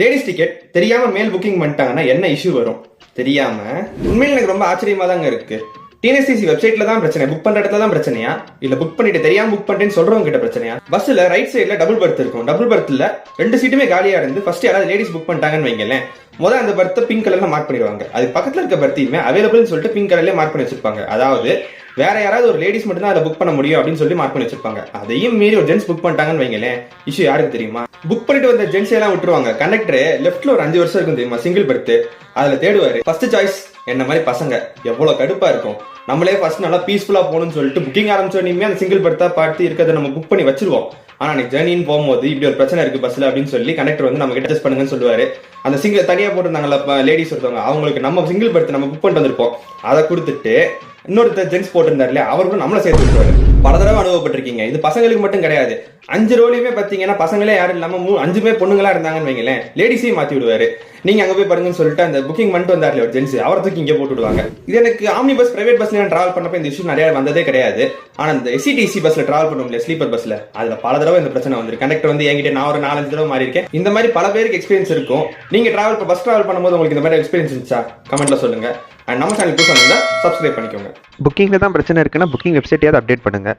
Ladies ticket தெரியாம மேல் booking பண்ணிட்டாங்கன்னா என்ன இஷ்யூ வரும் தெரியாம உண்மையில எனக்கு ரொம்ப ஆச்சரியமா தாங்க இருக்கு. டிஎன்எஸ்டிசி வெப்சைட்ல தான் பிரச்சனை, புக் பண்ற இடத்துல தான் பிரச்சனையா, இல்ல புக் பண்ணிட்டு தெரியாம புக் பண்ணிட்டேன்னு சொல்றவங்க கிட்ட பிரச்சனையா? பஸ்ல ரைட் சைடுல டபுள் பர்த் இருக்கும். டபுள் பர்த்ல 2 சீட்டுமே காலியா இருந்து ஃபர்ஸ்ட் யாராவது லேடிஸ் புக் பண்ணிட்டாங்கன்னு வைங்களேன், முதல்ல அந்த பர்த்தை பிங்க் கலர்ல மார்க் பண்ணிடுவாங்க. அது பக்கத்துல இருக்க பர்த்தையுமே அவைலபிள்னு சொல்லிட்டு பிங்க் கலர்ல மார்க் பண்ணி வச்சிருப்பாங்க. அதாவது வேற யாராவது ஒரு லேடிஸ் மட்டும் தான் அதை புக் பண்ண முடியும் அப்படின்னு சொல்லி மார்க் பண்ணி வச்சிருப்பாங்க. அதையும் மீறி ஒரு ஜென்ஸ் புக் பண்ணிட்டாங்கன்னு வைங்களேன், இஷ்யூ யாருக்கு தெரியுமா? புக் பண்ணிட்டு வந்த ஜென்ஸ் எல்லாம் விட்டுருவாங்க. கண்டக்டர் லெஃப்ட்ல ஒரு 5 வருஷம் இருக்கும் தெரியுமா, சிங்கிள் பர்த், அதுல தேடுவாரு. ஃபர்ஸ்ட் சாய்ஸ் என்ன மாதிரி பசங்க, எவ்வளவு கடுப்பா இருக்கும். நம்மளே ஃபர்ஸ்ட் நல்லா பீஸ்ஃபுல்லா போகணும்னு சொல்லிட்டு புக்கிங் ஆரம்பிச்சோடனே அந்த சிங்கிள் பர்த்தா பார்த்து இருக்கிறத நம்ம புக் பண்ணி வச்சிருவோம். ஆனா நீ ஜேர்னின்னு போகும்போது இப்படி ஒரு பிரச்சனை இருக்கு பஸ்ல அப்படின்னு சொல்லி கண்டக்டர் வந்து நம்ம கிட்ட அட்ஜஸ்ட் பண்ணுங்கன்னு சொல்லுவாரு. அந்த சிங்கிள் தனியா போட்டிருந்தாங்கல்ல லேடிஸ் ஒருத்தவங்க, அவங்களுக்கு நம்ம சிங்கிள் பர்த் நம்ம புக் பண்ணிட்டு வந்திருப்போம், அதை கொடுத்துட்டு இன்னொருத்தர் ஜென்ஸ் போட்டிருந்தாரு இல்லையா, அவருக்கும் நம்மள சேர்த்து விட்டுருவாரு. பல தடவை அனுபவப்பட்டிருக்கீங்க. இது பசங்களுக்கு மட்டும் கிடையாது. 5 ரோலையுமே பாத்தீங்கன்னா பசங்களே யாரும் இல்லாம 5 பேர் பொண்ணுங்களா இருந்தாங்கன்னு வைங்களேன், லேடிஸையும் மாத்தி விடுவாரு. நீங்க அங்க போய் பாருங்கன்னு சொல்லிட்டு அந்த புக்கிங் பண்ணிட்டு வந்தாரு ஒரு ஜென்ஸ், அவரை தூக்கி இங்க போட்டு விடுவாங்க. இது எனக்கு ஆம்னி பஸ் பிரைவேட் பஸ்ல நான் டிராவல் பண்ணப்ப இந்த இஷ்யூ நிறைய வந்ததே கிடையாது. ஆனா இந்த எஸ்சிடிசி பஸ்ல டிராவல் பண்ணுவோம் இல்லையா, ஸ்லீப்பர் பஸ்ல, அதுல பல தடவை இந்த பிரச்சனை வந்து கண்டக்டர் வந்து என்கிட்ட நான் ஒரு 4-5 தடவை மாறி இருக்கேன். இந்த மாதிரி பல பேருக்கு எக்ஸ்பீரியன்ஸ் இருக்கும். நீங்க பஸ் டிராவல் பண்ணும்போது உங்களுக்கு இந்த மாதிரி எக்ஸ்பீரியன்ஸ் இருந்துச்சா கமெண்ட்ல சொல்லுங்க. அண்ட் நம்ம சேனல் புதுசா இருந்தா சப்ஸ்கிரைப் பண்ணிக்கோங்க. புக்கிங்கில் தான் பிரச்சனை இருக்குன்னா புக்கிங் வெப்சைட்டையாவது அப்டேட் பண்ணுங்கள்.